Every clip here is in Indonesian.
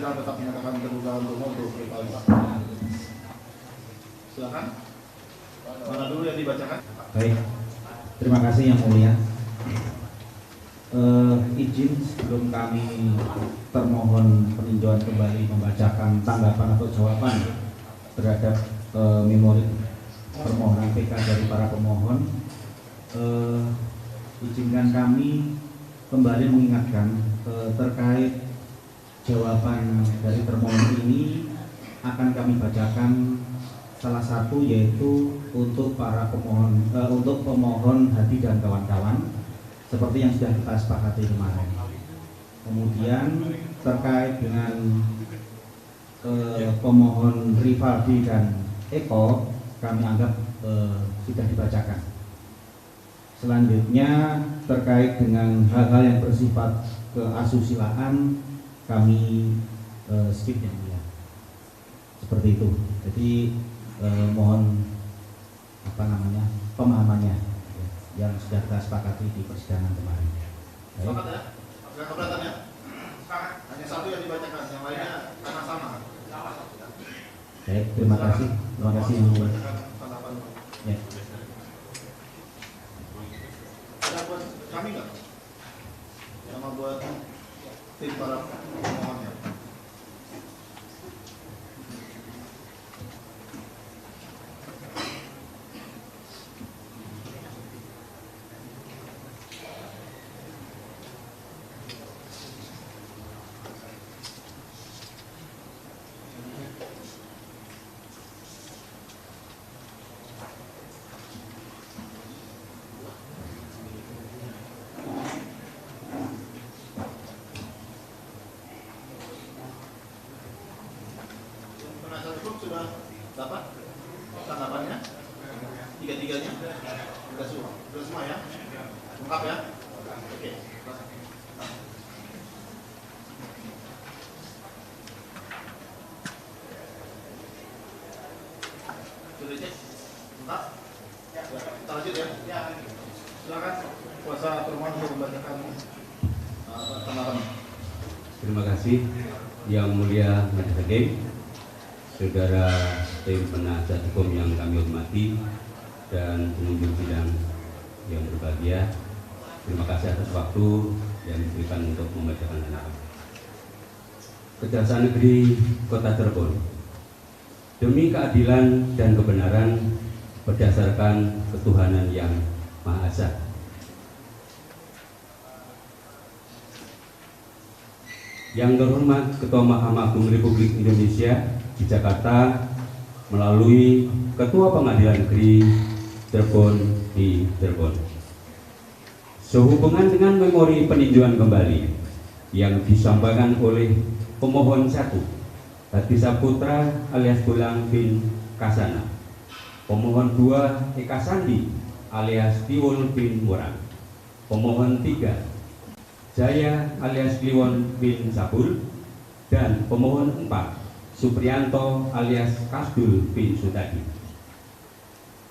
sidang tetap menyatakan terbuka untuk umum untuk rival. Silakan. Mana dulu yang dibacakan? Baik, terima kasih Yang Mulia. Izin sebelum kami termohon peninjauan kembali membacakan tanggapan atau jawaban terhadap memori permohonan PK dari para pemohon, izinkan kami kembali mengingatkan terkait jawaban dari termohon ini akan kami bacakan salah satu, yaitu untuk para pemohon, untuk pemohon Hadi dan kawan-kawan seperti yang sudah kita sepakati kemarin. Kemudian terkait dengan pemohon Rivaldi dan Eko, kami anggap sudah dibacakan. Selanjutnya terkait dengan hal-hal yang bersifat keasusilaan, kami skip yang mulia. Seperti itu. Jadi mohon pemahamannya yang sudah kita sepakati di persidangan kemarin. Sepakat ya? Ada keberatan ya? Sepakat. Hanya satu yang dibacakan, yang lainnya karena sama. Baik, terima kasih. Terima kasih Yang Mulia. Ya. Ada buat kami nggak? Sama buat tim para pemohonnya. Sudah dapat tanggapannya? Tiga-tiganya? Sudah semua ya? Lengkap ya? Oke. Sudah cek? Lengkap? Ya. Kita lanjut ya? Ya. Silakan kuasa termohon untuk membacakan tanggapan. Terima kasih Yang Mulia Majelis Hakim, saudara tim penasihat hukum yang kami hormati, dan pengunjung sidang yang berbahagia. Terima kasih atas waktu yang diberikan untuk membacakan tanggapan. Kejaksaan Negeri Kota Cirebon, demi keadilan dan kebenaran berdasarkan ketuhanan yang Maha Esa, yang terhormat Ketua Mahkamah Agung Republik Indonesia di Jakarta melalui Ketua Pengadilan Negeri Cirebon di Cirebon, sehubungan dengan memori peninjauan kembali yang disampaikan oleh pemohon 1 Hadi Saputra alias Bolang bin Kasana, pemohon 2 Eka Sandi alias Tiwul bin Murang, pemohon 3 Jaya alias Kliwon bin Sabul, dan pemohon 4 Suprianto alias Kasdul bin Sutadi.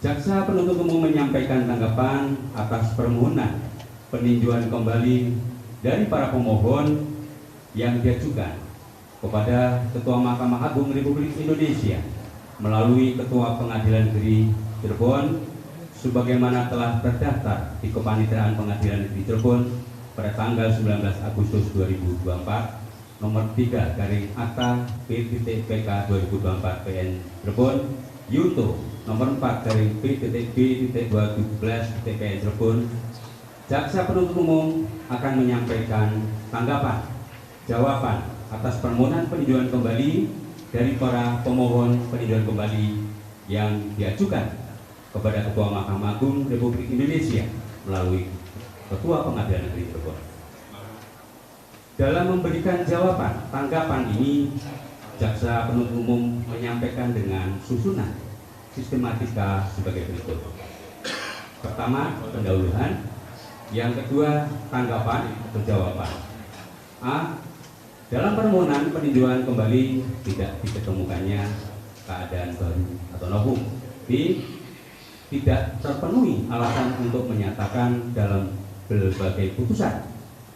Jaksa penuntut umum menyampaikan tanggapan atas permohonan peninjauan kembali dari para pemohon yang diajukan kepada Ketua Mahkamah Agung Republik Indonesia melalui Ketua Pengadilan Negeri Cirebon sebagaimana telah terdaftar di Kepanitiaan Pengadilan Negeri Cirebon pada tanggal 19 Agustus 2024 nomor 3 garing akta P.PK 2024 PN Cirebon Yuto nomor 4 garing P.B.2017 PN Cirebon. Jaksa penuntut umum akan menyampaikan tanggapan jawaban atas permohonan peninjauan kembali dari para pemohon peninjauan kembali yang diajukan kepada Ketua Mahkamah Agung Republik Indonesia melalui Ketua Pengadilan Negeri Cirebon. Dalam memberikan jawaban tanggapan ini, jaksa penuntut umum menyampaikan dengan susunan sistematika sebagai berikut. Pertama, pendahuluan. Yang kedua, tanggapan atau jawaban. A. Dalam permohonan peninjauan kembali tidak diketemukannya keadaan baru atau novum. B. Tidak terpenuhi alasan untuk menyatakan dalam berbagai putusan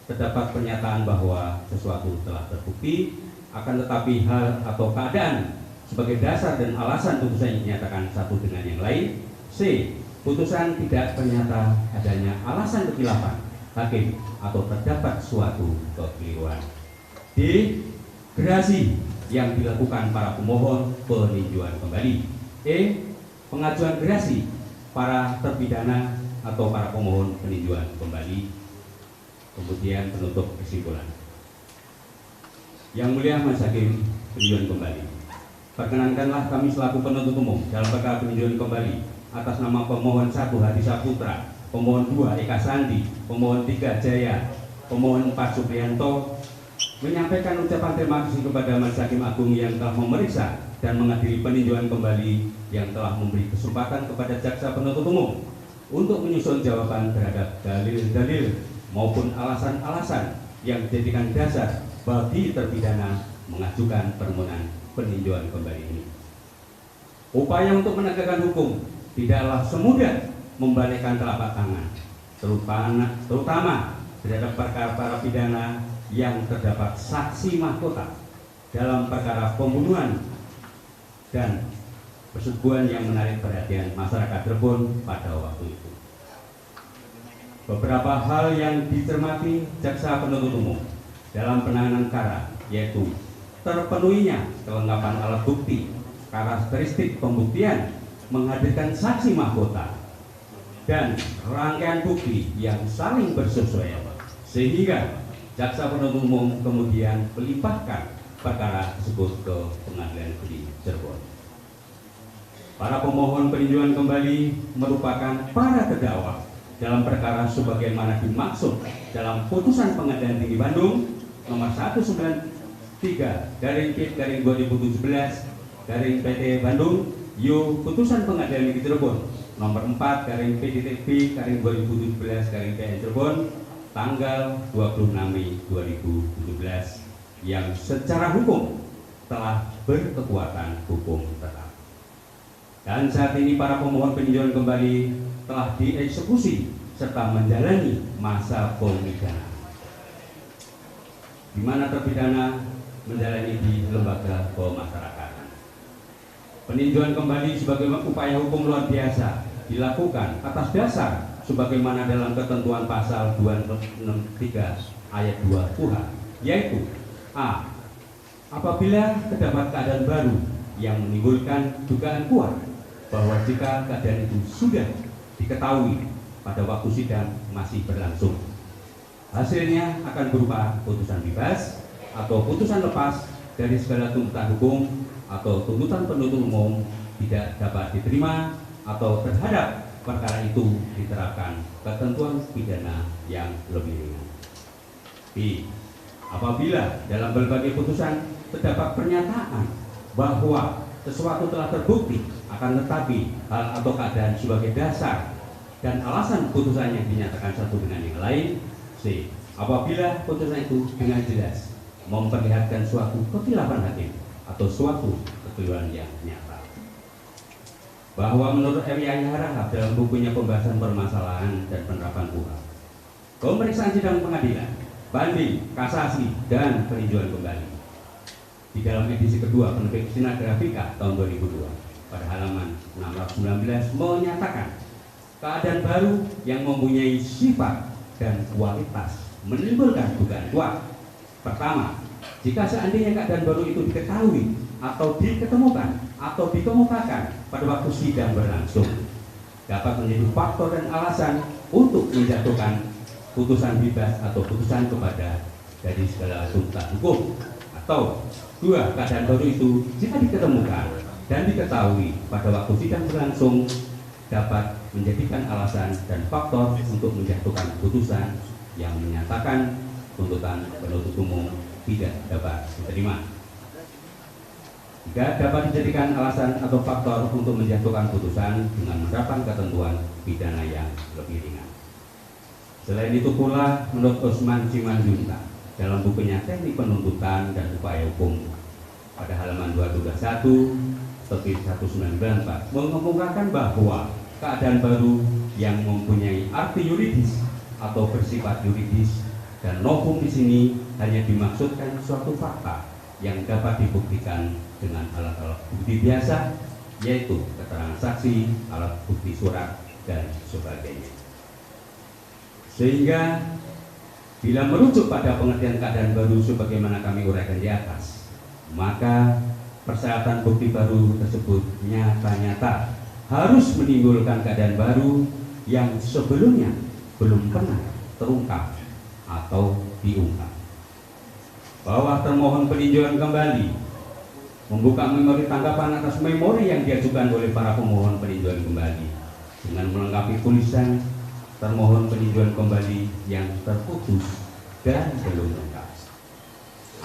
terdapat pernyataan bahwa sesuatu telah terbukti akan tetapi hal atau keadaan sebagai dasar dan alasan putusan dinyatakan satu dengan yang lain. C. Putusan tidak ternyata adanya alasan kekhilafan hakim atau terdapat suatu kekeliruan. D. Gerasi yang dilakukan para pemohon peninjauan kembali. E. Pengajuan gerasi para terpidana atau para pemohon peninjauan kembali. Kemudian penutup kesimpulan. Yang mulia Majelis Hakim peninjauan kembali, perkenankanlah kami selaku penuntut umum dalam perkara peninjauan kembali atas nama pemohon 1 Hadi Saputra, pemohon 2 Eka Sandi, pemohon 3 Jaya, pemohon 4 Supriyanto menyampaikan ucapan terima kasih kepada Majelis Hakim Agung yang telah memeriksa dan mengadili peninjauan kembali, yang telah memberi kesempatan kepada jaksa penuntut umum untuk menyusun jawaban terhadap dalil-dalil maupun alasan-alasan yang dijadikan dasar bagi terpidana mengajukan permohonan peninjauan kembali ini. Upaya untuk menegakkan hukum tidaklah semudah membalikkan telapak tangan, terutama terhadap perkara para pidana yang terdapat saksi mahkota dalam perkara pembunuhan dan persetubuhan yang menarik perhatian masyarakat Cirebon pada waktu itu. Beberapa hal yang dicermati jaksa penuntut umum dalam penanganan perkara yaitu terpenuhinya kelengkapan alat bukti, karakteristik pembuktian, menghadirkan saksi mahkota, dan rangkaian bukti yang saling bersesuaian, sehingga jaksa penuntut umum kemudian melimpahkan perkara tersebut ke Pengadilan Negeri Cirebon. Para pemohon peninjauan kembali merupakan para terdakwa dalam perkara sebagaimana dimaksud dalam putusan Pengadilan Tinggi Bandung nomor 193/2017 PT Bandung Yo putusan Pengadilan Negeri Cirebon nomor 4/PTB/2017 PN tanggal 26 Mei 2017 yang secara hukum telah berkekuatan hukum tetap. Dan saat ini para pemohon peninjauan kembali telah dieksekusi serta menjalani masa pemidanaan, di mana terpidana menjalani di lembaga pemasyarakatan. Peninjauan kembali sebagai upaya hukum luar biasa dilakukan atas dasar sebagaimana dalam ketentuan pasal 263 ayat 2 KUHP, yaitu A. Apabila terdapat keadaan baru yang menimbulkan dugaan kuat bahwa jika keadaan itu sudah diketahui pada waktu sidang masih berlangsung, hasilnya akan berupa putusan bebas atau putusan lepas dari segala tuntutan hukum atau tuntutan penuntut umum tidak dapat diterima atau terhadap perkara itu diterapkan ketentuan pidana yang lebih ringan. B. Apabila dalam berbagai putusan terdapat pernyataan bahwa sesuatu telah terbukti, akan tetapi hal atau keadaan sebagai dasar dan alasan putusan yang dinyatakan satu dengan yang lain. C. Apabila putusan itu dengan jelas memperlihatkan suatu kekhilafan hakim atau suatu kekeliruan yang nyata. Bahwa menurut M.I. Harahap dalam bukunya Pembahasan Permasalahan dan Penerapan KUHP, pemeriksaan sidang pengadilan, banding, kasasi, dan peninjauan kembali di dalam edisi kedua penerbit Sinar Grafika tahun 2002 pada halaman 619 menyatakan keadaan baru yang mempunyai sifat dan kualitas menimbulkan dugaan kuat. Pertama, jika seandainya keadaan baru itu diketahui atau diketemukan atau dikemukakan pada waktu sidang berlangsung, dapat menjadi faktor dan alasan untuk menjatuhkan putusan bebas atau putusan kepada dari segala tuntutan hukum. Atau dua, keadaan baru itu jika diketemukan dan diketahui pada waktu sidang berlangsung dapat menjadikan alasan dan faktor untuk menjatuhkan putusan yang menyatakan tuntutan penuntut umum tidak dapat diterima. Tidak dapat dijadikan alasan atau faktor untuk menjatuhkan putusan dengan menerapkan ketentuan pidana yang lebih ringan. Selain itu pula, menurut Usman Simanjuntak dalam bukunya Teknik Penuntutan dan Upaya Hukum pada halaman 221 terbit 1994 mengemukakan bahwa keadaan baru yang mempunyai arti yuridis atau bersifat yuridis dan novum di sini hanya dimaksudkan suatu fakta yang dapat dibuktikan dengan alat-alat bukti biasa, yaitu keterangan saksi, alat bukti surat, dan sebagainya. Sehingga bila merujuk pada pengertian keadaan baru sebagaimana kami uraikan di atas, maka persyaratan bukti baru tersebut nyata-nyata harus menimbulkan keadaan baru yang sebelumnya belum pernah terungkap atau diungkap. Bahwa termohon peninjauan kembali membuka memori tanggapan atas memori yang diajukan oleh para pemohon peninjauan kembali dengan melengkapi tulisan termohon peninjauan kembali yang terputus dan belum lengkap.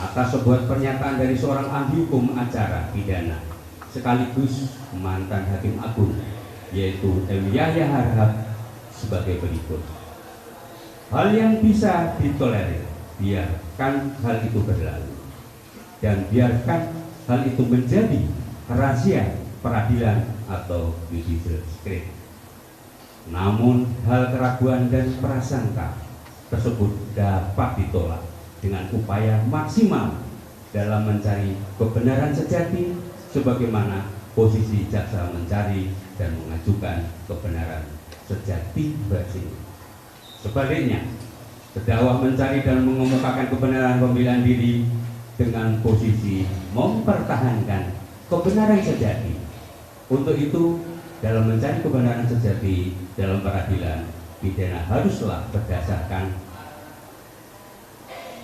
Atas sebuah pernyataan dari seorang ahli hukum acara pidana sekaligus mantan hakim agung, yaitu M. Yahya Harhab, sebagai berikut. Hal yang bisa ditolerir, biarkan hal itu berlalu, dan biarkan hal itu menjadi rahasia peradilan atau judicial secret. Namun hal keraguan dan prasangka tersebut dapat ditolak dengan upaya maksimal dalam mencari kebenaran sejati sebagaimana posisi jaksa mencari dan mengajukan kebenaran sejati versinya. Sebaliknya, terdakwa mencari dan mengemukakan kebenaran pembelaan diri dengan posisi mempertahankan kebenaran sejati. Untuk itu, dalam mencari kebenaran sejati dalam peradilan pidana haruslah berdasarkan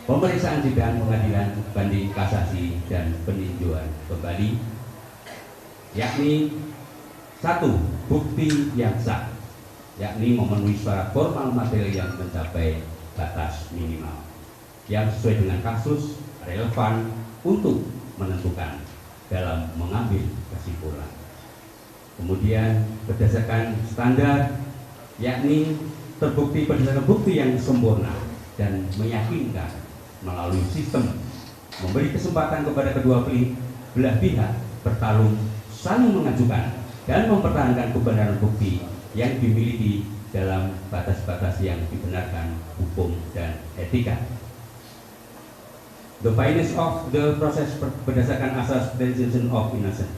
pemeriksaan sidang pengadilan banding kasasi dan peninjauan kembali, yakni satu, bukti yang sah, yakni memenuhi syarat formal material yang mencapai batas minimal yang sesuai dengan kasus relevan untuk menentukan dalam mengambil kesimpulan. Kemudian berdasarkan standar, yakni terbukti berdasarkan bukti yang sempurna dan meyakinkan melalui sistem memberi kesempatan kepada kedua belah pihak bertarung, saling mengajukan dan mempertahankan kebenaran bukti yang dimiliki dalam batas-batas yang dibenarkan hukum dan etika. The fairness of the process berdasarkan asas presumption of innocence,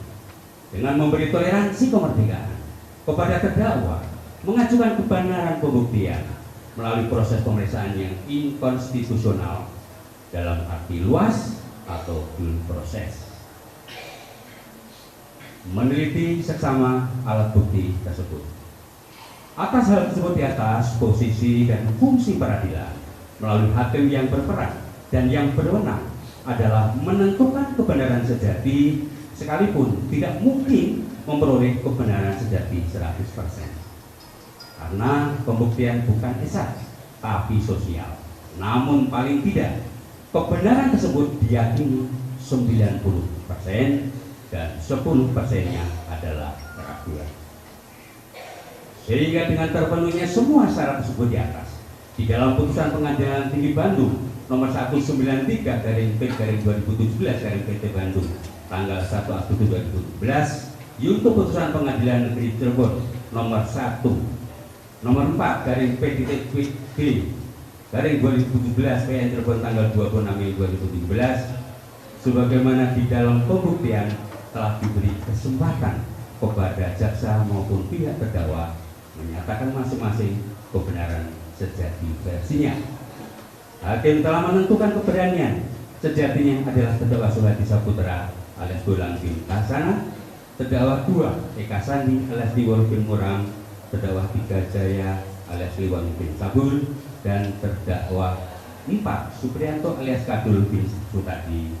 dengan memberi toleransi kemerdekaan kepada terdakwa mengajukan kebenaran pembuktian melalui proses pemeriksaan yang inkonstitusional dalam arti luas atau due proses. Meneliti seksama alat bukti tersebut. Atas hal tersebut di atas, posisi dan fungsi peradilan melalui hakim yang berperan dan yang berwenang adalah menentukan kebenaran sejati, sekalipun tidak mungkin memperoleh kebenaran sejati 100%. Karena pembuktian bukan esat, tapi sosial. Namun paling tidak, kebenaran tersebut diyakini 90% dan 10%-nya adalah keraguan. Sehingga dengan terpenuhinya semua syarat tersebut di atas, di dalam putusan Pengadilan Tinggi Bandung nomor 193/P/2017 Bandung tanggal 1 Agustus 2017, untuk putusan Pengadilan Negeri Cirebon nomor 4/P/2017 PN Cirebon tanggal 26 Mei 2017, sebagaimana di dalam pembuktian telah diberi kesempatan kepada jaksa maupun pihak terdakwa menyatakan masing-masing kebenaran sejati versinya. Hakim telah menentukan keberanian sejatinya adalah terdakwa Suhadi Saputra alias Bolang bin Kasana, terdakwa 2 Eka Sandi alias Liwon bin Murang, terdakwa 3 Jaya alias Liwon bin Sabul, dan terdakwa 4 Suprianto alias Kadul bin Sukadi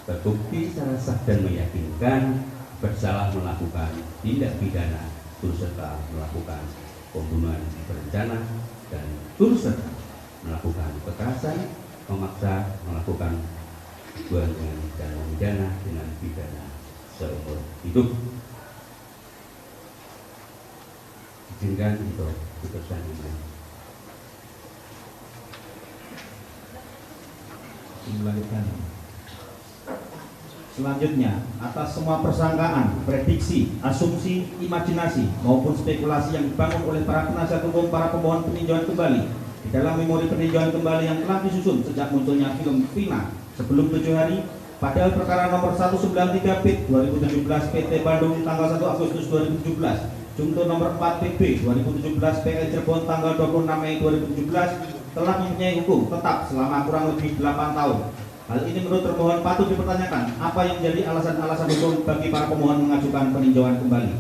terbukti secara sah dan meyakinkan bersalah melakukan tindak pidana turut serta melakukan pembunuhan berencana dan turut serta melakukan kekerasan, memaksa, melakukan perbuatan dan memidana dengan pidana seumur hidup. Izinkan untuk putusan ini. Melanjutkan. Selanjutnya, atas semua persangkaan, prediksi, asumsi, imajinasi maupun spekulasi yang dibangun oleh para penasihat hukum para pemohon peninjauan kembali di dalam memori peninjauan kembali yang telah disusun sejak munculnya film Vina sebelum 7 hari, Padahal perkara nomor 193 PIT 2017 PT Bandung tanggal 1 Agustus 2017, Junto nomor 4 PB 2017 PN Cirebon tanggal 26 Mei 2017 telah mempunyai hukum tetap selama kurang lebih 8 tahun. Hal ini menurut termohon patut dipertanyakan apa yang menjadi alasan-alasan hukum bagi para pemohon mengajukan peninjauan kembali.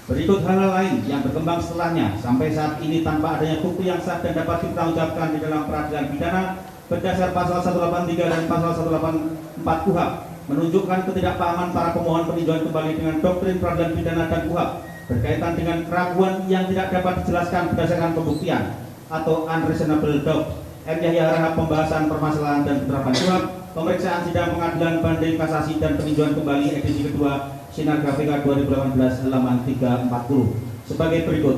Berikut hal-hal lain yang berkembang setelahnya sampai saat ini tanpa adanya bukti yang sah dan dapat dipertanggungjawabkan di dalam peradilan pidana berdasar pasal 183 dan pasal 184 KUHP menunjukkan ketidakpahaman para pemohon peninjauan kembali dengan doktrin peradilan pidana dan KUHP berkaitan dengan keraguan yang tidak dapat dijelaskan berdasarkan pembuktian atau unreasonable doubt. M. Yahya Rahab pembahasan permasalahan dan penerapan KUHP, pemeriksaan sidang pengadilan banding kasasi dan peninjauan kembali edisi kedua Sinar KPK 2018 halaman 340 sebagai berikut.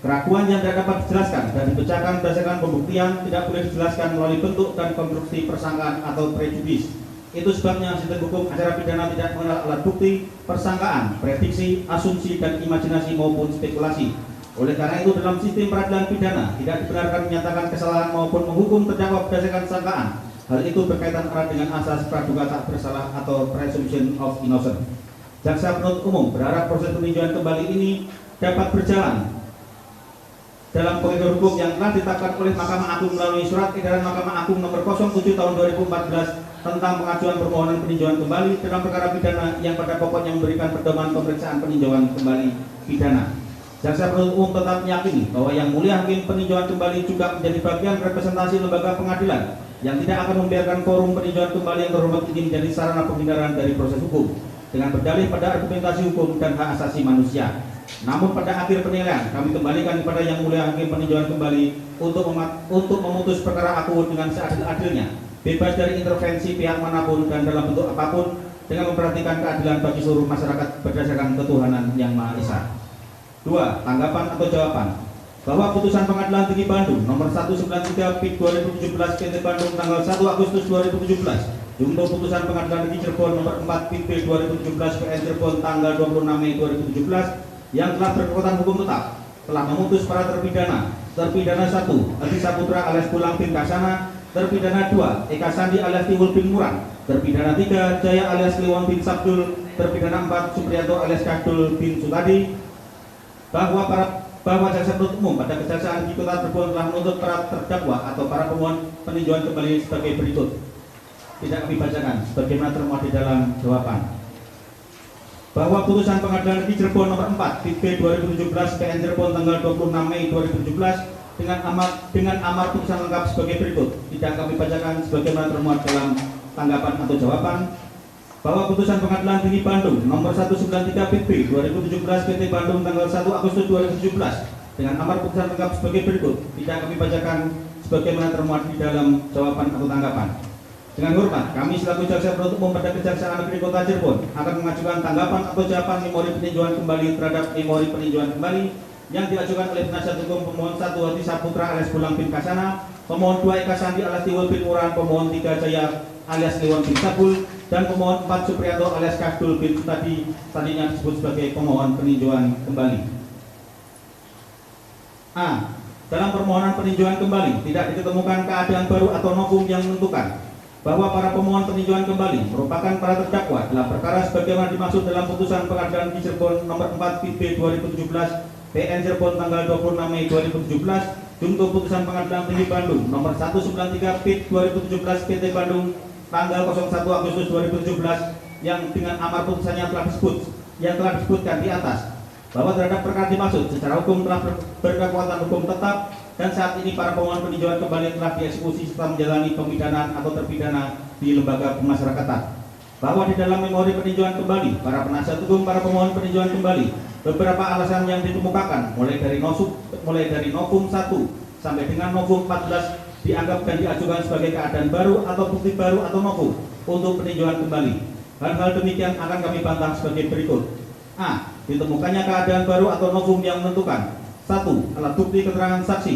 Keraguan yang tidak dapat dijelaskan dan dipecahkan berdasarkan pembuktian tidak boleh dijelaskan melalui bentuk dan konstruksi persangkaan atau prejudis. Itu sebabnya sistem hukum acara pidana tidak mengenal alat bukti, persangkaan, prediksi, asumsi, dan imajinasi maupun spekulasi. Oleh karena itu dalam sistem peradilan pidana tidak dibenarkan menyatakan kesalahan maupun menghukum terdakwa berdasarkan sangkaan. Hal itu berkaitan erat dengan asas praduga tak bersalah atau presumption of innocence. Jaksa penuntut umum berharap proses peninjauan kembali ini dapat berjalan dalam koridor hukum yang telah ditetapkan oleh Mahkamah Agung melalui surat edaran Mahkamah Agung nomor 07 tahun 2014 tentang pengajuan permohonan peninjauan kembali dalam perkara pidana yang pada pokoknya memberikan pedoman pemeriksaan peninjauan kembali pidana. Jaksa penuntut umum tetap meyakini bahwa Yang Mulia Hakim peninjauan kembali juga menjadi bagian representasi lembaga pengadilan yang tidak akan membiarkan forum peninjauan kembali yang terhormat ini menjadi sarana penghindaran dari proses hukum dengan berdalih pada argumentasi hukum dan hak asasi manusia. Namun pada akhir penilaian kami kembalikan kepada Yang Mulia Hakim peninjauan kembali untuk memutus perkara aku dengan seadil-adilnya, bebas dari intervensi pihak manapun dan dalam bentuk apapun, dengan memperhatikan keadilan bagi seluruh masyarakat berdasarkan ketuhanan Yang Maha Esa. 2. Tanggapan atau jawaban. Bahwa putusan Pengadilan Tinggi Bandung nomor 193 PIT 2017 PT Bandung tanggal 1 Agustus 2017, junto putusan Pengadilan Tinggi Cirebon nomor 4 PIT 2017 PN Cirebon tanggal 26 Mei 2017 yang telah berkekuatan hukum tetap telah memutus para terpidana 1 Adi Saputra alias Bulang bin Kasana, terpidana 2 Eka Sandi alias Tiwul bin Murang, terpidana 3 Jaya alias Kliwon bin Sabdul, terpidana 4 Supriyanto alias Kadul bin Sutadi, bahwa jaksa penuntut umum pada Kejaksaan Tinggi Kota Cirebon telah menuntut para terdakwa atau para pemohon peninjauan kembali sebagai berikut. Tidak kami bacakan sebagaimana termuat di dalam jawaban. Bahwa putusan Pengadilan Tinggi Cirebon nomor 4 PB 2017 PN Cirebon tanggal 26 Mei 2017 dengan amar putusan lengkap sebagai berikut. Tidak kami bacakan sebagaimana termuat dalam tanggapan atau jawaban. Bahwa putusan Pengadilan Tinggi Bandung nomor 193 PB 2017 PT Bandung tanggal 1 Agustus 2017 dengan amar putusan lengkap sebagai berikut. Tidak kami bacakan sebagaimana termuat di dalam jawaban atau tanggapan. Dengan hormat, kami selaku jaksa penuntut umum pada Kejaksaan Negeri Kota Cirebon akan mengajukan tanggapan atau jawaban memori peninjauan kembali terhadap memori peninjauan kembali yang diajukan oleh penasihat hukum pemohon 1 Adi Saputra alias Bulang bin Kasana, pemohon 2 Eka Sandi alias Tiwul bin Murang, pemohon 3 Jaya alias Kliwon bin Sabdul, dan pemohon 4 Supriyanto alias Kadul bin Sutadi, tadinya disebut sebagai pemohon peninjauan kembali. A. Dalam permohonan peninjauan kembali tidak ditemukan keadaan baru atau novum yang menentukan bahwa para pemohon peninjauan kembali merupakan para terdakwa dalam perkara sebagaimana dimaksud dalam putusan Pengadilan Tinggi Cirebon nomor 4 PB 2017 PN Cirebon tanggal 26 Mei 2017, junto putusan Pengadilan Tinggi Bandung nomor 193 PIT 2017 PT Bandung tanggal 01 Agustus 2017 yang dengan amar putusannya telah disebutkan di atas bahwa terhadap perkara dimaksud secara hukum telah berkekuatan hukum tetap dan saat ini para pemohon peninjauan kembali telah dieksekusi serta menjalani pemidanaan atau terpidana di lembaga pemasyarakatan. Bahwa di dalam memori peninjauan kembali para penasihat hukum para pemohon peninjauan kembali beberapa alasan yang dikemukakan mulai dari novum 1 sampai dengan novum 14 dianggap dan diajukan sebagai keadaan baru atau bukti baru atau novum untuk peninjauan kembali. Hal-hal demikian akan kami bantah sebagai berikut. A. Ditemukannya keadaan baru atau novum yang menentukan 1. Alat bukti keterangan saksi.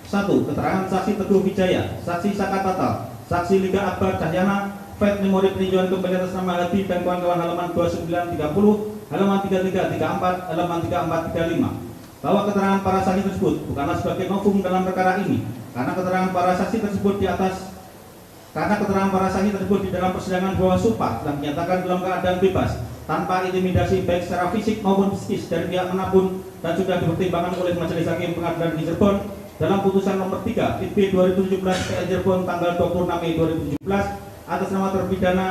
1. Keterangan saksi Teguh Wijaya, saksi Sakatata, saksi Liga Akbar Cahyana, file memori peninjauan kembali atas nama Hadi dan kawan-kawan halaman 2930, halaman 3334, halaman 3435. Bahwa keterangan para saksi tersebut bukanlah sebagai novum dalam perkara ini, karena keterangan para saksi tersebut di atas karena keterangan para saksi tersebut di dalam persidangan bahwa sumpah telah menyatakan dalam keadaan bebas tanpa intimidasi baik secara fisik maupun psikis dari pihak manapun dan sudah dipertimbangkan oleh Majelis Hakim Pengadilan Negeri Cirebon dalam putusan nomor 3 IP 2017 PN Cirebon tanggal 26 Mei 2017 atas nama terpidana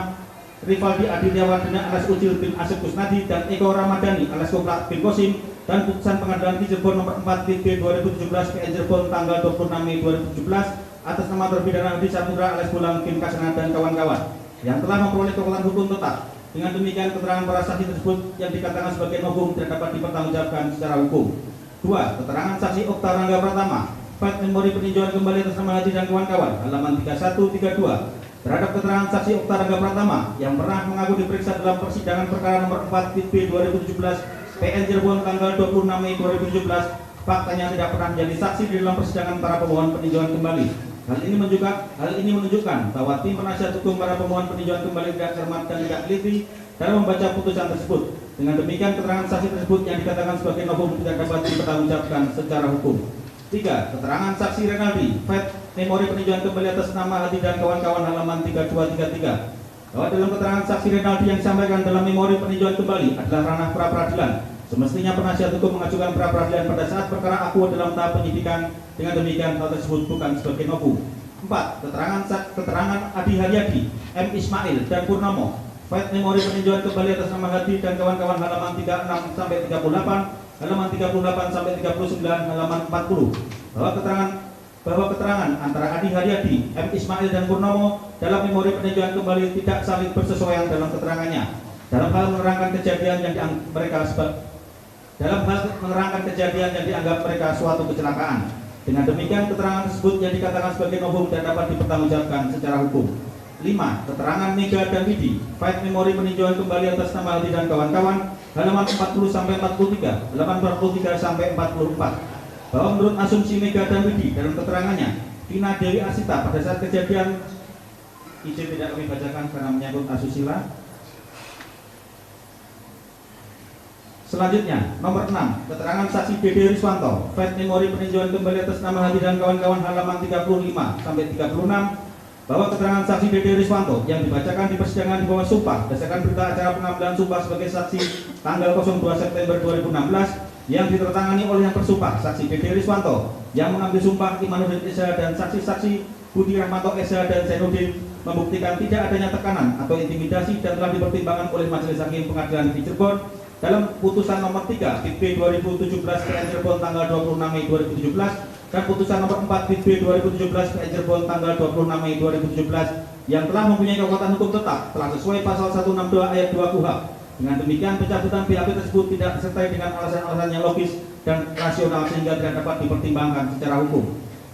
Rivaldi Adityawan alias Ucil bin Asep Kusnadi dan Eko Ramadhani alias Koprak bin Kosim, dan putusan Pengadilan Negeri Cirebon nomor 4 IP 2017 PN Cirebon tanggal 26 Mei 2017 atas nama terpidana Hadi Saputra alias Bulang bin Kasana dan kawan-kawan yang telah memperoleh kekuatan hukum tetap. Dengan demikian keterangan para saksi tersebut yang dikatakan sebagai novum tidak dapat dipertanggungjawabkan secara hukum. 2. Keterangan saksi Okta Rangga Pratama, File Memori Peninjauan Kembali atas nama Hadi dan kawan-kawan, halaman 3132. Terhadap keterangan saksi Okta Rangga Pratama yang pernah mengaku diperiksa dalam persidangan perkara nomor 4 IP 2017 PN Cirebon tanggal 26 Mei 2017, faktanya tidak pernah menjadi saksi di dalam persidangan para pemohon peninjauan kembali. Hal ini menunjukkan bahwa tim penasihat hukum para pemohon peninjauan kembali tidak cermat dan tidak teliti dalam membaca putusan tersebut. Dengan demikian keterangan saksi tersebut yang dikatakan sebagai novum tidak dapat dipertanggungjawabkan secara hukum. 3. Keterangan saksi Renaldi, File Memori Peninjauan Kembali atas nama Hadi dan kawan-kawan, halaman 3233. Bahwa dalam keterangan saksi Renaldi yang disampaikan dalam memori peninjauan kembali adalah ranah pra-peradilan. Semestinya penasihat hukum mengajukan pra-peradilan pada saat perkara akuo dalam tahap penyidikan. Dengan demikian hal tersebut bukan sebagai novum. 4. Keterangan Adi Haryadi, M. Ismail dan Purnomo, File Memori Peninjauan Kembali atas nama Hadi dan kawan-kawan, halaman 36 sampai 38, halaman 38 sampai 39, halaman 40. Bahwa keterangan antara Adi Haryadi, M. Ismail dan Purnomo dalam memori peninjauan kembali tidak saling bersesuaian dalam keterangannya dalam hal menerangkan kejadian yang dianggap mereka suatu kecelakaan. Dengan demikian keterangan tersebut yang dikatakan sebagai novum dan dapat dipertanggungjawabkan secara hukum. 5. Keterangan Mega dan Widi, File Memori Peninjauan Kembali atas nama Hadi dan kawan-kawan, halaman 40 sampai 43, halaman 43 sampai 44. Bahwa menurut asumsi Mega dan Widi dalam keterangannya, Tina Dewi Asita pada saat kejadian, izin tidak kami bacakan karena menyangkut asusila. Selanjutnya, nomor 6, keterangan saksi Dede Riswanto, File Memori Peninjauan Kembali atas nama Hadi dan kawan-kawan, halaman 35 sampai 36. Bahwa keterangan saksi Dede Riswanto yang dibacakan di persidangan di bawah sumpah berdasarkan berita acara pengambilan sumpah sebagai saksi tanggal 02 September 2016 yang ditertangani oleh yang bersumpah saksi Dede Riswanto yang mengambil sumpah Imanuddin Esa dan saksi-saksi Budi Rahmanto Esa dan Zainuddin membuktikan tidak adanya tekanan atau intimidasi dan telah dipertimbangkan oleh Majelis Hakim Pengadilan Negeri Cirebon dalam putusan nomor 3 PP 2017 PN Cirebon tanggal 26 Mei 2017 dan putusan nomor 4 PP 2017 PN Cirebon tanggal 26 Mei 2017 yang telah mempunyai kekuatan hukum tetap telah sesuai pasal 162 ayat 2 KUHP. Dengan demikian pencabutan BAP tersebut tidak disertai dengan alasan-alasan yang logis dan rasional sehingga tidak dapat dipertimbangkan secara hukum.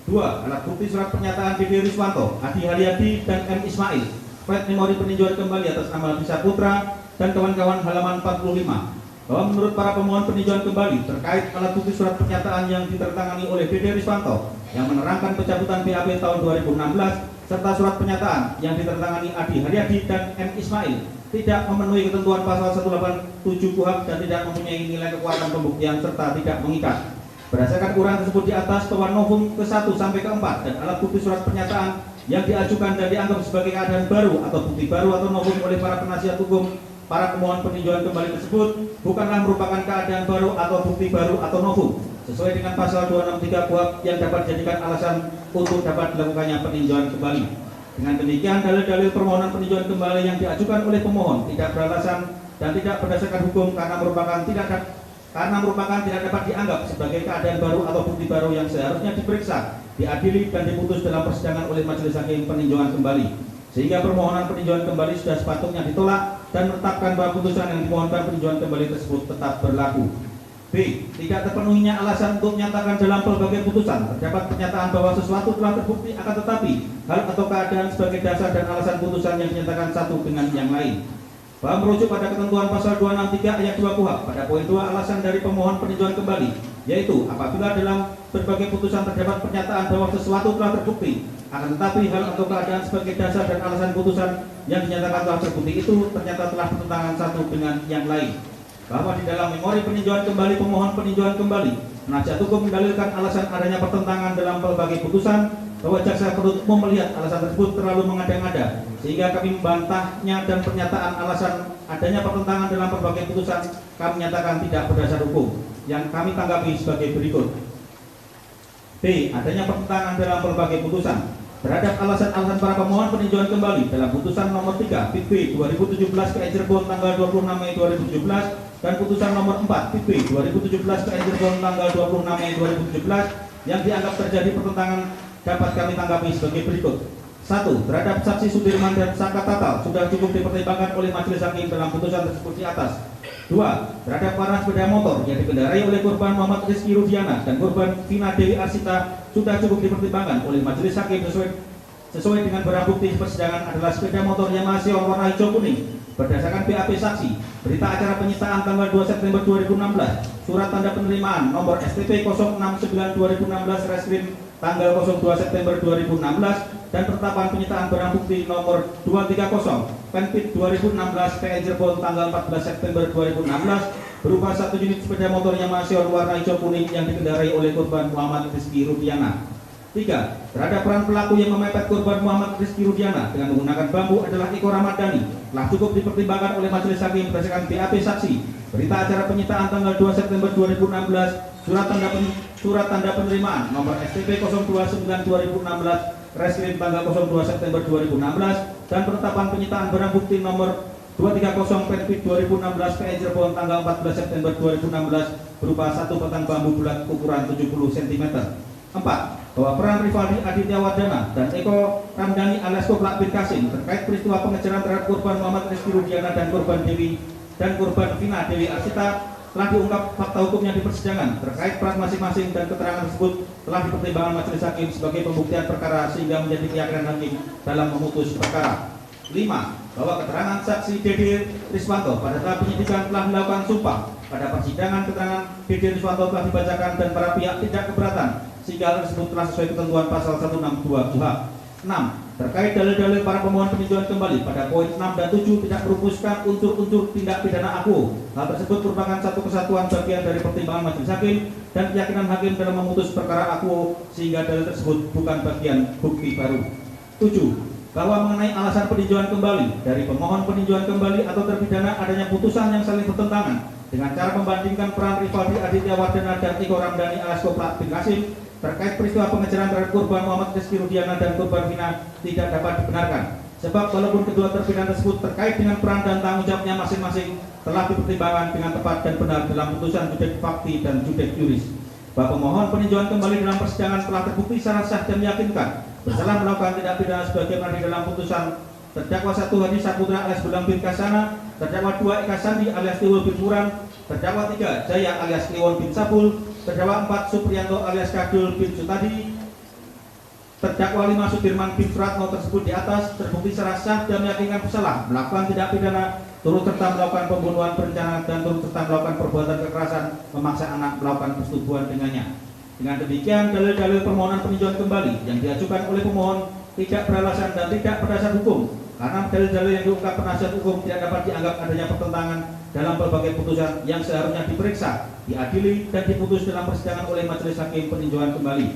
2. Alat bukti surat pernyataan Dede Riswanto, Adi Haryadi dan M. Ismail, File Memori Peninjauan Kembali atas nama Hadi Saputra dan kawan-kawan, halaman 45. Bahwa menurut para pemohon peninjauan kembali terkait alat bukti surat pernyataan yang ditertangani oleh Dede Riswanto yang menerangkan pencabutan BAP tahun 2016 serta surat pernyataan yang ditertangani Adi Haryadi dan M. Ismail tidak memenuhi ketentuan pasal 187 KUHP dan tidak mempunyai nilai kekuatan pembuktian serta tidak mengikat. Berdasarkan uraian tersebut di atas bahwa novum ke-1 sampai ke-4 dan alat bukti surat pernyataan yang diajukan dan dianggap sebagai keadaan baru atau bukti baru atau novum oleh para penasihat hukum para pemohon peninjauan kembali tersebut bukanlah merupakan keadaan baru atau bukti baru atau novum sesuai dengan pasal 263 KUHP yang dapat dijadikan alasan untuk dapat dilakukannya peninjauan kembali. Dengan demikian dalil-dalil permohonan peninjauan kembali yang diajukan oleh pemohon tidak beralasan dan tidak berdasarkan hukum karena merupakan tidak dapat dianggap sebagai keadaan baru atau bukti baru yang seharusnya diperiksa, diadili dan diputus dalam persidangan oleh Majelis Hakim Peninjauan Kembali. Sehingga permohonan peninjauan kembali sudah sepatutnya ditolak dan menetapkan bahwa putusan yang dimohonkan peninjauan kembali tersebut tetap berlaku. B. Tidak terpenuhinya alasan untuk menyatakan dalam pelbagai putusan terdapat pernyataan bahwa sesuatu telah terbukti akan tetapi hal atau keadaan sebagai dasar dan alasan putusan yang dinyatakan satu dengan yang lain. Bahwa merujuk pada ketentuan pasal 263 ayat 2 KUHP pada poin 2 alasan dari pemohon peninjauan kembali, yaitu apabila dalam berbagai putusan terdapat pernyataan bahwa sesuatu telah terbukti akan tetapi hal atau keadaan sebagai dasar dan alasan putusan yang dinyatakan telah terbukti itu ternyata telah bertentangan satu dengan yang lain. Bahwa di dalam memori peninjauan kembali pemohon peninjauan kembali Penasihat hukum mendalilkan alasan adanya pertentangan dalam berbagai putusan bahwa jaksa penuntut umum melihat alasan tersebut terlalu mengada-ngada, sehingga kami membantahnya dan pernyataan alasan adanya pertentangan dalam berbagai putusan kami nyatakan tidak berdasar hukum, yang kami tanggapi sebagai berikut. B. Adanya pertentangan dalam berbagai putusan terhadap alasan-alasan para pemohon peninjauan kembali dalam putusan nomor 3 PB 2017 KN Cirebon tanggal 26 Mei 2017 dan putusan nomor 4 PB 2017 KN Cirebon tanggal 26 Mei 2017 yang dianggap terjadi pertentangan dapat kami tanggapi sebagai berikut. 1. Terhadap saksi Sudirman dan Saka Tatal sudah cukup dipertimbangkan oleh majelis hakim dalam putusan tersebut di atas. 2. Terhadap para sepeda motor yang dikendarai oleh korban Muhammad Rizky Rudiana dan korban Vina Dewi Arsita sudah cukup dipertimbangkan oleh majelis hakim sesuai dengan barang bukti persidangan adalah sepeda motor Yamaha Sion warna hijau kuning berdasarkan BAP saksi, berita acara penyitaan tanggal 2 September 2016, surat tanda penerimaan nomor STP 069 2016 Reskrim tanggal 02 September 2016 dan penetapan penyitaan barang bukti nomor 230 Penpit 2016 PN Cirebon tanggal 14 September 2016 berupa 1 unit sepeda motor Yamaha Sion warna hijau kuning yang dikendarai oleh korban Muhammad Rizky Rudiana. 3. Terhadap peran pelaku yang memepet korban Muhammad Rizky Rudiana dengan menggunakan bambu adalah Eko Ramadhani telah cukup dipertimbangkan oleh majelis hakim berdasarkan BAP saksi, berita acara penyitaan tanggal 2 September 2016, surat tanda penerimaan nomor STP 029 2016 Reskrim tanggal 02 September 2016 dan penetapan penyitaan barang bukti nomor 230 Penpit 2016 PN Cirebon tanggal 14 September 2016 berupa 1 batang bambu bulat ukuran 70 cm. 4. Bahwa peran Rivaldi Aditya Wardana dan Eko Ramdhani alias Koplak bin Kasim terkait peristiwa pengejaran terhadap korban Muhammad Rizky Rudiana dan korban Vina Dewi Arsita telah diungkap fakta hukumnya di persidangan terkait peran masing-masing dan keterangan tersebut telah dipertimbangkan majelis hakim sebagai pembuktian perkara sehingga menjadi keyakinan hakim dalam memutus perkara. 5. Bahwa keterangan saksi Dede Riswanto pada tahap penyidikan telah melakukan sumpah. Pada persidangan keterangan Dede Riswanto telah dibacakan dan para pihak tidak keberatan sehingga hal tersebut telah sesuai ketentuan pasal 162 KUHP. 6. Terkait dalil-dalil para pemohon peninjauan kembali pada poin 6 dan 7 tidak merumuskan unsur-unsur tindak pidana akuo. Hal tersebut merupakan satu kesatuan bagian dari pertimbangan majelis hakim dan keyakinan hakim dalam memutus perkara akuo sehingga dalil tersebut bukan bagian bukti baru. 7. Bahwa mengenai alasan peninjauan kembali dari pemohon peninjauan kembali atau terpidana adanya putusan yang saling bertentangan dengan cara membandingkan peran Rivaldi Aditya Wardana dan Eko Ramdhani alias Koplak bin Kasim terkait peristiwa pengejaran terhadap korban Muhammad Rizky Rudiana dan korban Vina tidak dapat dibenarkan. Sebab walaupun kedua terpidana tersebut terkait dengan peran dan tanggung jawabnya masing-masing telah dipertimbangkan dengan tepat dan benar dalam putusan judek fakti dan judek juris. Bahwa pemohon peninjauan kembali dalam persidangan telah terbukti secara sah dan meyakinkan bersalah melakukan tindak pidana sebagaimana di dalam putusan terdakwa 1 Hadi Saputra alias Bulang bin Kasana, terdakwa 2 Eka Sandi alias Tiwul bin Puran, terdakwa 3 Jaya alias Kliwon bin Sabul, terdakwa 4 Supriyanto alias Kadul bin Sutadi, terdakwa 5 Sudirman bin Suratno tersebut di atas terbukti secara sah dan meyakinkan bersalah melakukan tindak pidana turut serta melakukan pembunuhan berencana dan turut serta melakukan perbuatan kekerasan memaksa anak melakukan persetubuhan dengannya. Dengan demikian dalil-dalil permohonan peninjauan kembali yang diajukan oleh pemohon tidak beralasan dan tidak berdasar hukum karena dalil-dalil yang diungkap penasihat hukum tidak dapat dianggap adanya pertentangan dalam berbagai putusan yang seharusnya diperiksa, diadili dan diputus dalam persidangan oleh majelis hakim peninjauan kembali,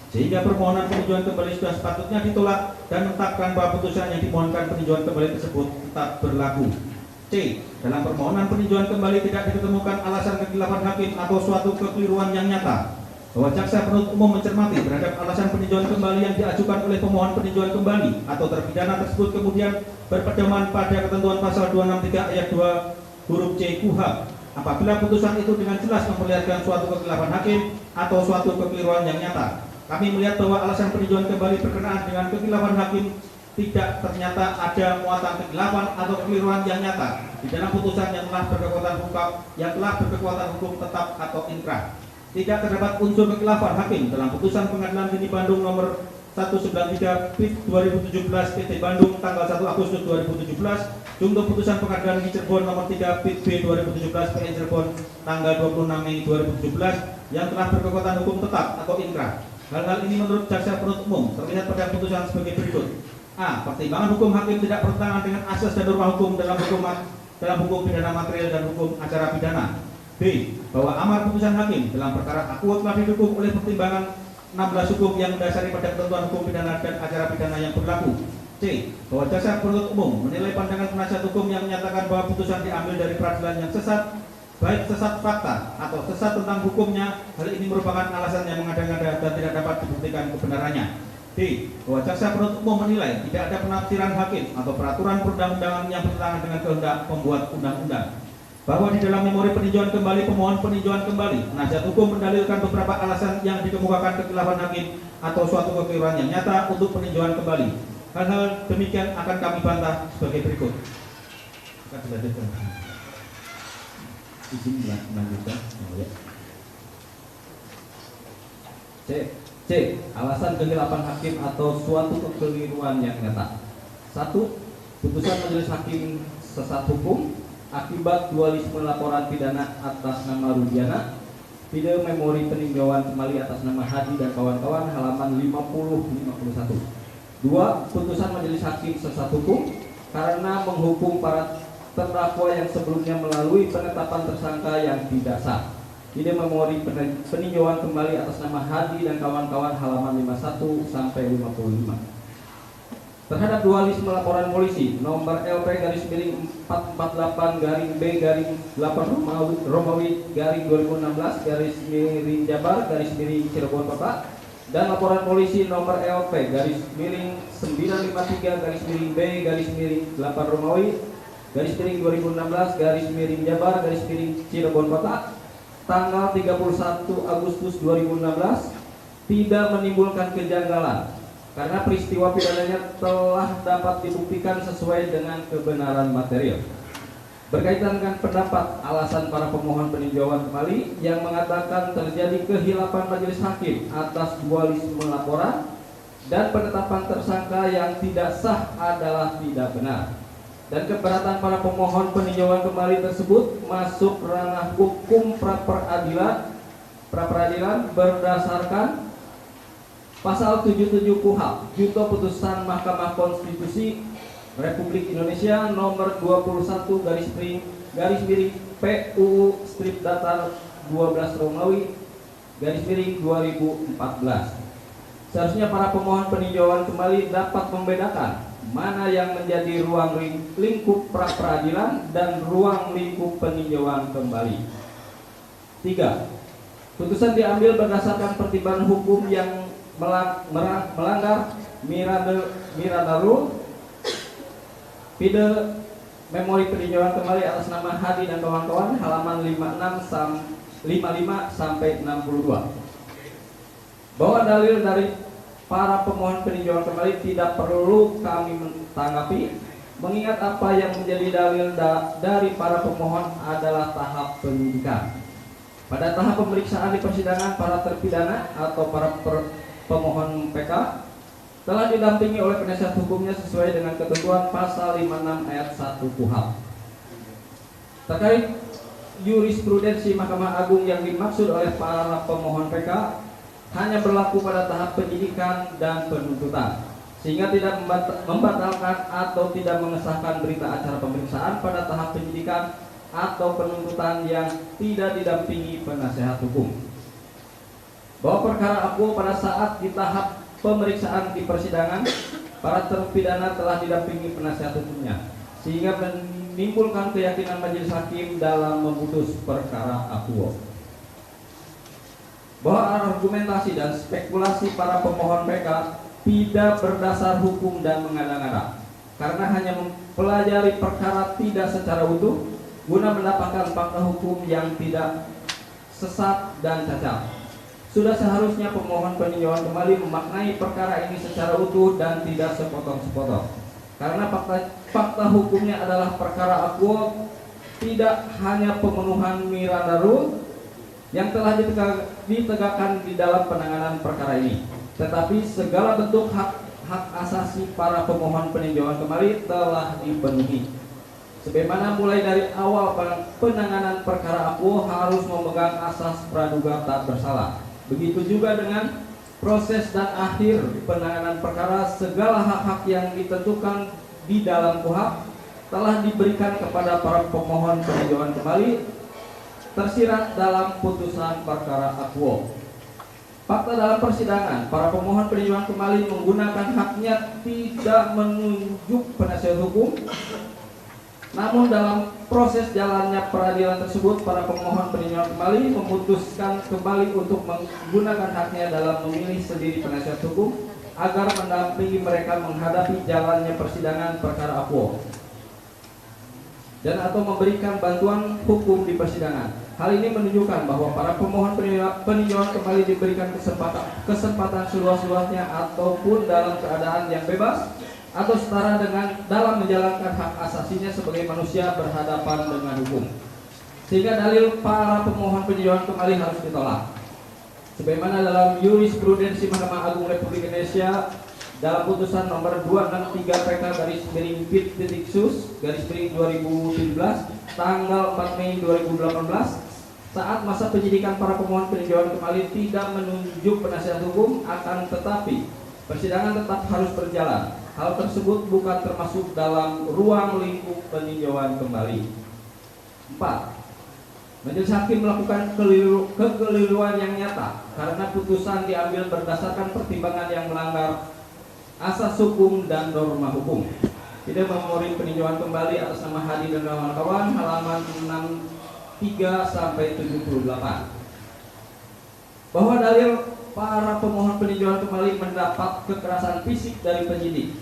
sehingga permohonan peninjauan kembali sudah sepatutnya ditolak dan menetapkan bahwa putusan yang dimohonkan peninjauan kembali tersebut tetap berlaku. C. Dalam permohonan peninjauan kembali tidak ditemukan alasan kekhilafan hakim atau suatu kekeliruan yang nyata. Bahwa jaksa penuntut umum mencermati terhadap alasan peninjauan kembali yang diajukan oleh pemohon peninjauan kembali atau terpidana tersebut kemudian berpedoman pada ketentuan pasal 263 ayat 2 huruf C KUHP. Apabila putusan itu dengan jelas memperlihatkan suatu kekhilafan hakim atau suatu kekeliruan yang nyata. Kami melihat bahwa alasan peninjauan kembali berkenaan dengan kekhilafan hakim tidak ternyata ada muatan kekhilafan atau kekeliruan yang nyata di dalam putusan yang telah berkekuatan hukum tetap atau inkrah. Tidak terdapat unsur kekhilafan hakim dalam putusan Pengadilan Tinggi Bandung nomor 193 PIT 2017 PT Bandung tanggal 1 Agustus 2017 untuk putusan Pengadilan Tinggi Cirebon nomor 3 PIT B 2017 PN Cirebon tanggal 26 Mei 2017 yang telah berkekuatan hukum tetap atau inkrah. Hal-hal ini menurut jaksa penuntut umum terlihat pada putusan sebagai berikut. A. Pertimbangan hukum hakim tidak bertentangan dengan asas dan norma hukum dalam hukum pidana material dan hukum acara pidana. B. B. Bahwa amar putusan hakim dalam perkara akuo telah didukung oleh pertimbangan 16 hukum yang mendasari pada ketentuan hukum pidana dan acara pidana yang berlaku. C. Bahwa jaksa penuntut umum menilai pandangan penasihat hukum yang menyatakan bahwa putusan diambil dari peradilan yang sesat, baik sesat fakta atau sesat tentang hukumnya, hal ini merupakan alasan yang mengada-ngada dan tidak dapat dibuktikan kebenarannya. D. Bahwa jaksa penuntut umum menilai tidak ada penafsiran hakim atau peraturan perundang-undangan yang bertentangan dengan kehendak pembuat undang-undang. Bahwa di dalam memori peninjauan kembali pemohon peninjauan kembali, penasihat hukum mendalilkan beberapa alasan yang dikemukakan kekhilafan hakim atau suatu kekeliruan yang nyata untuk peninjauan kembali. Hal-hal demikian akan kami bantah sebagai berikut. Akan dilanjutkan. Izin melanjutkan. C. Alasan kekhilapan hakim atau suatu kekeliruan yang nyata. 1. Putusan majelis hakim sesat hukum akibat dualisme laporan pidana atas nama Rudiana, video memori peninjauan kembali atas nama Hadi dan kawan-kawan, halaman 50-51. 2. Putusan majelis hakim sesat hukum karena menghukum para terdakwa yang sebelumnya melalui penetapan tersangka yang tidak sah. Video memori peninjauan kembali atas nama Hadi dan kawan-kawan, halaman 51-55. Terhadap dualisme laporan polisi nomor LP-448-B-8 Romawi 2016 Jabar Cirebon Kota, dan laporan polisi nomor LP-953-B-8 Romawi 2016 Jabar Cirebon Kota tanggal 31 Agustus 2016 tidak menimbulkan kejanggalan karena peristiwa pidananya telah dapat dibuktikan sesuai dengan kebenaran material. Berkaitan dengan pendapat alasan para pemohon peninjauan kembali yang mengatakan terjadi kehilapan majelis hakim atas dualisme laporan dan penetapan tersangka yang tidak sah adalah tidak benar, dan keberatan para pemohon peninjauan kembali tersebut masuk ranah hukum pra-peradilan berdasarkan Pasal 77 KUHP Junto Putusan Mahkamah Konstitusi Republik Indonesia nomor 21 PUU strip datar 12 Romawi 2014. Seharusnya para pemohon peninjauan kembali dapat membedakan mana yang menjadi ruang lingkup pra-peradilan dan ruang lingkup peninjauan kembali. 3. Putusan diambil berdasarkan pertimbangan hukum yang melanggar Miranda Rule, video memori peninjauan kembali atas nama Hadi dan kawan-kawan, halaman 55-62. Bahwa dalil dari para pemohon peninjauan kembali tidak perlu kami tanggapi, mengingat apa yang menjadi dalil dari para pemohon adalah tahap penyidikan. Pada tahap pemeriksaan di persidangan, para terpidana atau para pemohon PK telah didampingi oleh penasihat hukumnya sesuai dengan ketentuan pasal 56 ayat 1 KUHP. Terkait jurisprudensi Mahkamah Agung yang dimaksud oleh para pemohon PK hanya berlaku pada tahap penyidikan dan penuntutan, sehingga tidak membatalkan atau tidak mengesahkan berita acara pemeriksaan pada tahap penyidikan atau penuntutan yang tidak didampingi penasihat hukum. Bahwa perkara akuo pada saat di tahap pemeriksaan di persidangan, para terpidana telah didampingi penasihat hukumnya, sehingga menimbulkan keyakinan majelis hakim dalam memutus perkara akuo. Bahwa argumentasi dan spekulasi para pemohon PK tidak berdasar hukum dan mengada-ngada, karena hanya mempelajari perkara tidak secara utuh guna mendapatkan fakta hukum yang tidak sesat dan cacat. Sudah seharusnya pemohon peninjauan kembali memaknai perkara ini secara utuh dan tidak sepotong-sepotong, karena fakta hukumnya adalah perkara akuo, tidak hanya pemenuhan Miranda Rule yang telah ditegakkan di dalam penanganan perkara ini, tetapi segala bentuk hak asasi para pemohon peninjauan kembali telah dipenuhi. Sebagaimana mulai dari awal penanganan perkara akuo harus memegang asas praduga tak bersalah. Begitu juga dengan proses dan akhir penanganan perkara, segala hak-hak yang ditentukan di dalam KUHP telah diberikan kepada para pemohon peninjauan kembali tersirat dalam putusan perkara akuo. Fakta dalam persidangan, para pemohon peninjauan kembali menggunakan haknya tidak menunjuk penasihat hukum. Namun dalam proses jalannya peradilan tersebut, para pemohon peninjauan kembali memutuskan kembali untuk menggunakan haknya dalam memilih sendiri penasihat hukum agar mendampingi mereka menghadapi jalannya persidangan perkara akuo dan atau memberikan bantuan hukum di persidangan. Hal ini menunjukkan bahwa para pemohon peninjauan kembali diberikan kesempatan seluas-luasnya ataupun dalam keadaan yang bebas atau setara dengan dalam menjalankan hak asasinya sebagai manusia berhadapan dengan hukum. Sehingga dalil para pemohon peninjauan kembali harus ditolak. Sebagaimana dalam jurisprudensi Mahkamah Agung Republik Indonesia dalam putusan nomor 263 PK /Pit-Sus/2017 tanggal 4 Mei 2018 saat masa penyidikan para pemohon peninjauan kembali tidak menunjuk penasihat hukum, akan tetapi persidangan tetap harus berjalan. Hal tersebut bukan termasuk dalam ruang lingkup peninjauan kembali. 4. Majelis hakim melakukan kekeliruan yang nyata karena putusan diambil berdasarkan pertimbangan yang melanggar asas hukum dan norma hukum. Tidak memori peninjauan kembali atas nama Hadi dan kawan-kawan, halaman 63 sampai 78. Bahwa dalil para pemohon peninjauan kembali mendapat kekerasan fisik dari penyidik.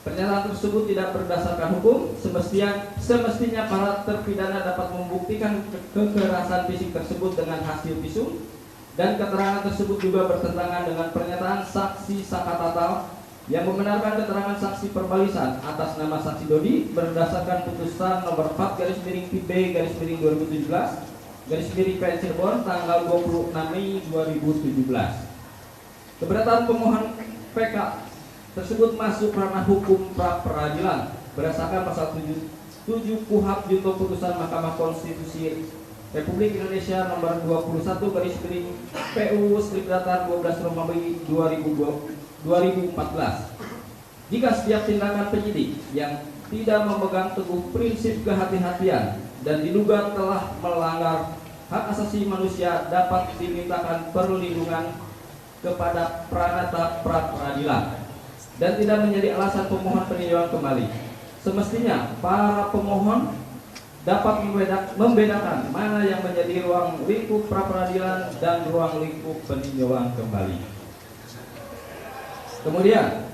Pernyataan tersebut tidak berdasarkan hukum. Semestinya para terpidana dapat membuktikan kekerasan fisik tersebut dengan hasil visum, dan keterangan tersebut juga bertentangan dengan pernyataan saksi Sakatatal yang membenarkan keterangan saksi Perbalisan atas nama saksi Dodi berdasarkan putusan nomor 4/PB/2017/PN Cirebon tanggal 26 Mei 2017. Keberatan pemohon PK tersebut masuk ranah hukum pra peradilan berdasarkan pasal 7 KUHP junto putusan Mahkamah Konstitusi Republik Indonesia nomor 21/PU/12 2014. Jika setiap tindakan penyidik yang tidak memegang teguh prinsip kehati-hatian dan diduga telah melanggar hak asasi manusia dapat dimintakan perlindungan kepada pranata pra peradilan dan tidak menjadi alasan pemohon peninjauan kembali. Semestinya para pemohon dapat membedakan mana yang menjadi ruang lingkup pra peradilan dan ruang lingkup peninjauan kembali. Kemudian,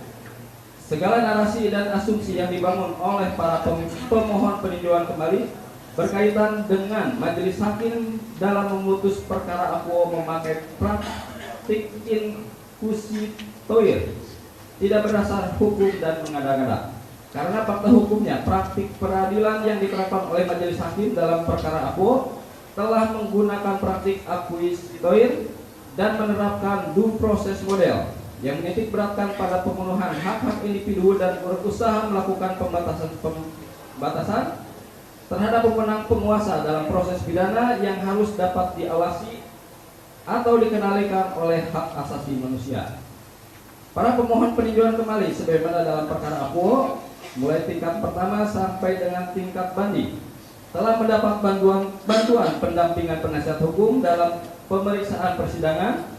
segala narasi dan asumsi yang dibangun oleh para pemohon peninjauan kembali berkaitan dengan majelis hakim dalam memutus perkara akuo memakai praktik inquisitoire tidak berdasar hukum dan mengada-ngada. Karena fakta hukumnya, praktik peradilan yang diterapkan oleh majelis hakim dalam perkara akuo telah menggunakan praktik inquisitoire dan menerapkan due process model yang menitik beratkan pada pemenuhan hak-hak individu dan berusaha melakukan pembatasan terhadap pemenang penguasa dalam proses pidana yang harus dapat diawasi atau dikendalikan oleh hak asasi manusia. Para pemohon peninjauan kembali sebagaimana dalam perkara akuo mulai tingkat pertama sampai dengan tingkat banding telah mendapat bantuan pendampingan penasihat hukum dalam pemeriksaan persidangan,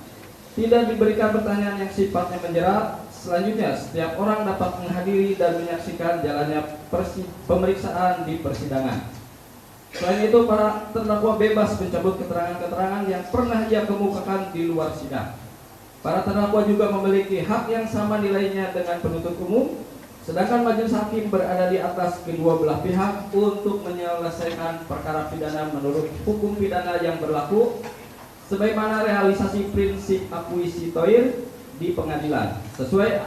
tidak diberikan pertanyaan yang sifatnya menjerat. Selanjutnya, setiap orang dapat menghadiri dan menyaksikan jalannya pemeriksaan di persidangan. Selain itu, para terdakwa bebas mencabut keterangan-keterangan yang pernah ia kemukakan di luar sidang. Para terdakwa juga memiliki hak yang sama nilainya dengan penuntut umum, sedangkan majelis hakim berada di atas kedua belah pihak untuk menyelesaikan perkara pidana menurut hukum pidana yang berlaku, sebagaimana realisasi prinsip inquisitoire di pengadilan sesuai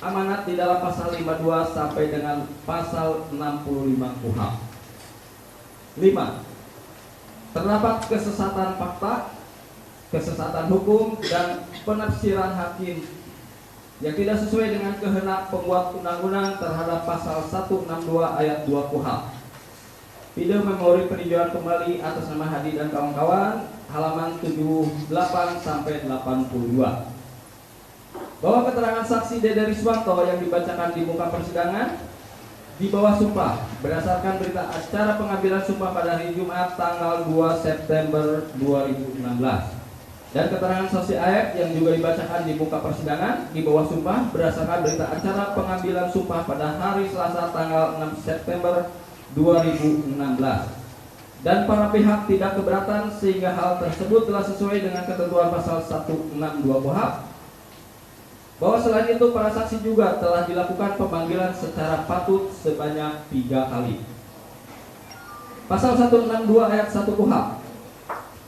amanat di dalam pasal 52 sampai dengan pasal 65 KUHP. 5. Terdapat kesesatan fakta, kesesatan hukum, dan penafsiran hakim yang tidak sesuai dengan kehendak pembuat undang-undang terhadap pasal 162 ayat 2 KUHP. Video memori peninjauan kembali atas nama Hadi dan kawan-kawan, halaman 78 sampai 82. Bahwa keterangan saksi Dede Riswanto yang dibacakan di muka persidangan di bawah sumpah berdasarkan berita acara pengambilan sumpah pada hari Jumat tanggal 2 September 2016 dan keterangan saksi AF yang juga dibacakan di muka persidangan di bawah sumpah berdasarkan berita acara pengambilan sumpah pada hari Selasa tanggal 6 September 2016 dan para pihak tidak keberatan sehingga hal tersebut telah sesuai dengan ketentuan pasal 162 KUHP. Bahwa selain itu para saksi juga telah dilakukan pemanggilan secara patut sebanyak 3 kali. Pasal 162 ayat 1 KUHP.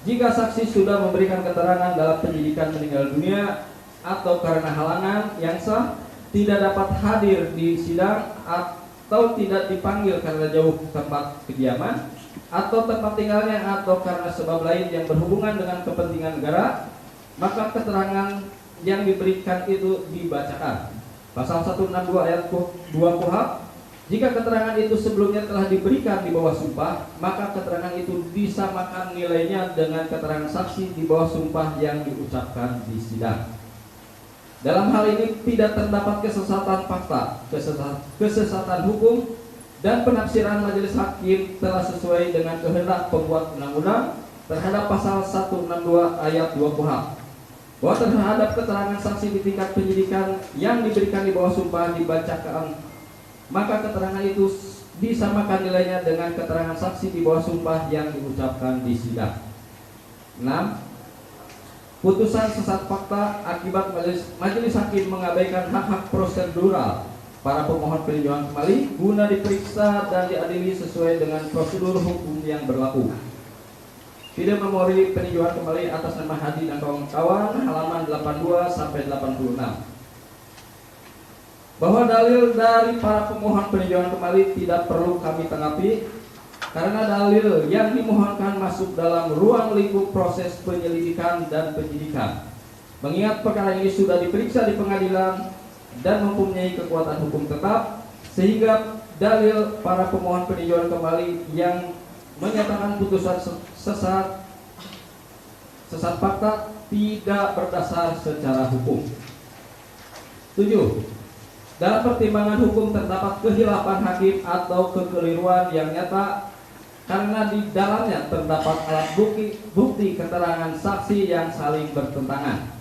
Jika saksi sudah memberikan keterangan dalam penyidikan meninggal dunia atau karena halangan yang sah, tidak dapat hadir di sidang atau tidak dipanggil karena jauh tempat kediaman atau tempat tinggalnya atau karena sebab lain yang berhubungan dengan kepentingan negara, maka keterangan yang diberikan itu dibacakan. Pasal 162 ayat 2 KUHP, jika keterangan itu sebelumnya telah diberikan di bawah sumpah, maka keterangan itu disamakan nilainya dengan keterangan saksi di bawah sumpah yang diucapkan di sidang. Dalam hal ini tidak terdapat kesesatan fakta, kesesatan hukum, dan penafsiran majelis hakim telah sesuai dengan kehendak pembuat undang-undang terhadap pasal 162 ayat 2 KUHP. Bahwa terhadap keterangan saksi di tingkat penyidikan yang diberikan di bawah sumpah dibacakan, maka keterangan itu disamakan nilainya dengan keterangan saksi di bawah sumpah yang diucapkan di sidang. 6. Putusan sesat fakta akibat majelis hakim mengabaikan hak-hak prosedural para pemohon peninjauan kembali guna diperiksa dan diadili sesuai dengan prosedur hukum yang berlaku. Video memori peninjauan kembali atas nama Hadi dan kawan-kawan halaman 82 sampai 86. Bahwa dalil dari para pemohon peninjauan kembali tidak perlu kami tanggapi karena dalil yang dimohonkan masuk dalam ruang lingkup proses penyelidikan dan penyidikan. Mengingat perkara ini sudah diperiksa di pengadilan dan mempunyai kekuatan hukum tetap, sehingga dalil para pemohon peninjauan kembali yang menyatakan putusan sesat fakta tidak berdasar secara hukum. 7. Dalam pertimbangan hukum terdapat kehilapan hakim atau kekeliruan yang nyata karena di dalamnya terdapat alat bukti keterangan saksi yang saling bertentangan.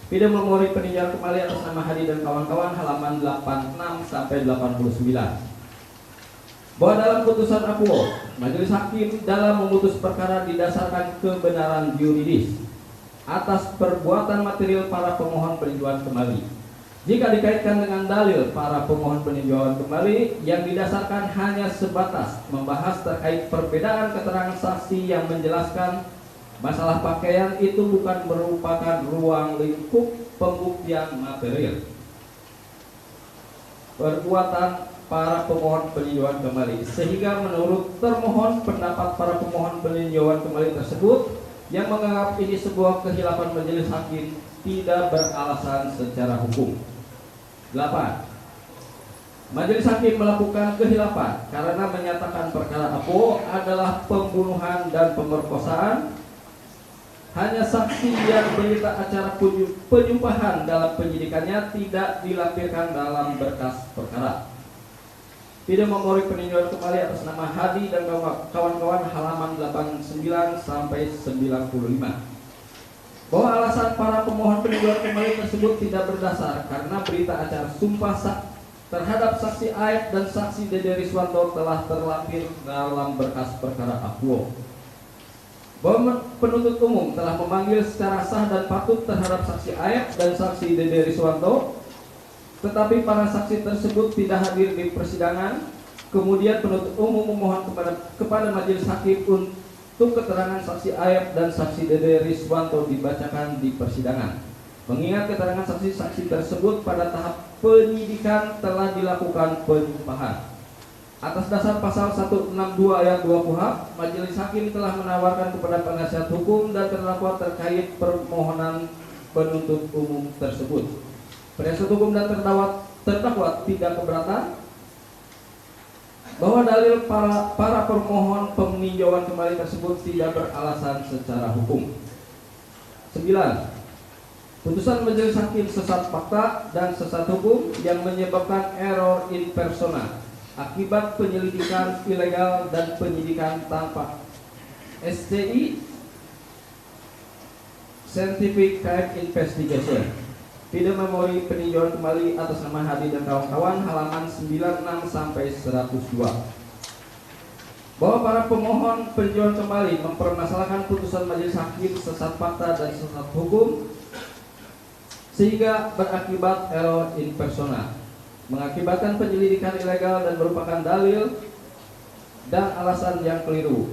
Video memori peninjauan kembali atas nama Hadi dan kawan-kawan halaman 86 sampai 89. Bahwa dalam putusan akuo, majelis hakim dalam memutus perkara didasarkan kebenaran yuridis atas perbuatan material para pemohon peninjauan kembali. Jika dikaitkan dengan dalil para pemohon peninjauan kembali yang didasarkan hanya sebatas membahas terkait perbedaan keterangan saksi yang menjelaskan masalah pakaian, itu bukan merupakan ruang lingkup pembuktian material. Perbuatan para pemohon peninjauan kembali, sehingga menurut termohon pendapat para pemohon peninjauan kembali tersebut yang menganggap ini sebuah kehilapan majelis hakim tidak beralasan secara hukum. 8. Majelis hakim melakukan kehilapan karena menyatakan perkara APO adalah pembunuhan dan pemerkosaan. Hanya saksi yang berita acara penyumpahan dalam penyidikannya tidak dilampirkan dalam berkas perkara. Video memori peninjauan kembali atas nama Hadi dan kawan-kawan halaman 89 sampai 95. Bahwa alasan para pemohon peninjauan kembali tersebut tidak berdasar karena berita acara sumpah terhadap saksi AF dan saksi Dede Riswanto telah terlampir dalam berkas perkara akuo. Bahwa penuntut umum telah memanggil secara sah dan patut terhadap saksi AF dan saksi Dede Riswanto, tetapi para saksi tersebut tidak hadir di persidangan. Kemudian penuntut umum memohon kepada majelis hakim untuk keterangan saksi AF dan saksi Dede Riswanto dibacakan di persidangan. Mengingat keterangan saksi-saksi tersebut pada tahap penyidikan telah dilakukan penyumpahan. Atas dasar pasal 162 ayat 2 KUHP, majelis hakim telah menawarkan kepada penasihat hukum dan terdakwa terkait permohonan penuntut umum tersebut. Penasihat hukum dan terdakwa tidak keberatan bahwa dalil para permohon peninjauan kembali tersebut tidak beralasan secara hukum. 9. Putusan majelis hakim sesat fakta dan sesat hukum yang menyebabkan error in persona akibat penyelidikan ilegal dan penyidikan tanpa SCI Scientific Crime Investigation. Video memori peninjauan kembali atas nama Hadi dan kawan-kawan, halaman 96 sampai 102. Bahwa para pemohon peninjauan kembali mempermasalahkan putusan majelis hakim sesat fakta dan sesat hukum sehingga berakibat error in persona, mengakibatkan penyelidikan ilegal dan merupakan dalil dan alasan yang keliru,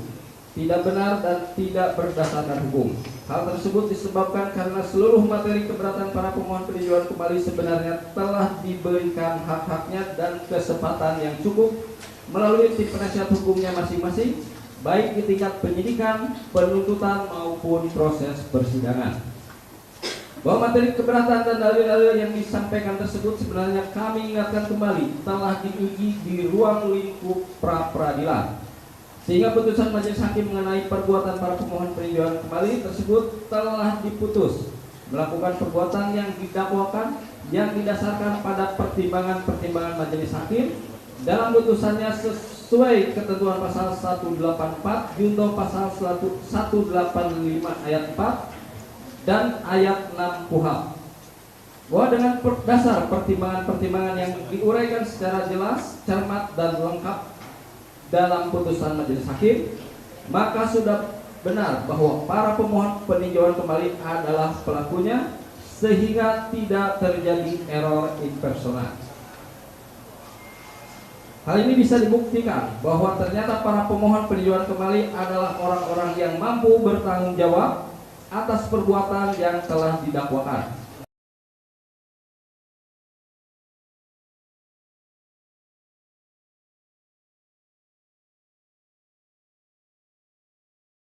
tidak benar dan tidak berdasarkan hukum. Hal tersebut disebabkan karena seluruh materi keberatan para pemohon peninjauan kembali sebenarnya telah diberikan hak-haknya dan kesempatan yang cukup melalui tim penasihat hukumnya masing-masing, baik di tingkat penyidikan, penuntutan maupun proses persidangan. Bahwa materi keberatan dan dalil-dalil yang disampaikan tersebut sebenarnya kami ingatkan kembali telah diuji di ruang lingkup pra-peradilan, sehingga putusan majelis hakim mengenai perbuatan para pemohon peninjauan kembali tersebut telah diputus melakukan perbuatan yang didakwakan yang didasarkan pada pertimbangan-pertimbangan majelis hakim dalam putusannya sesuai ketentuan pasal 184 junto pasal 185 ayat 4 dan ayat 6 KUHP, bahwa dengan dasar pertimbangan-pertimbangan yang diuraikan secara jelas, cermat dan lengkap dalam putusan majelis hakim, maka sudah benar bahwa para pemohon peninjauan kembali adalah pelakunya sehingga tidak terjadi error in persona. Hal ini bisa dibuktikan bahwa ternyata para pemohon peninjauan kembali adalah orang-orang yang mampu bertanggung jawab atas perbuatan yang telah didakwakan.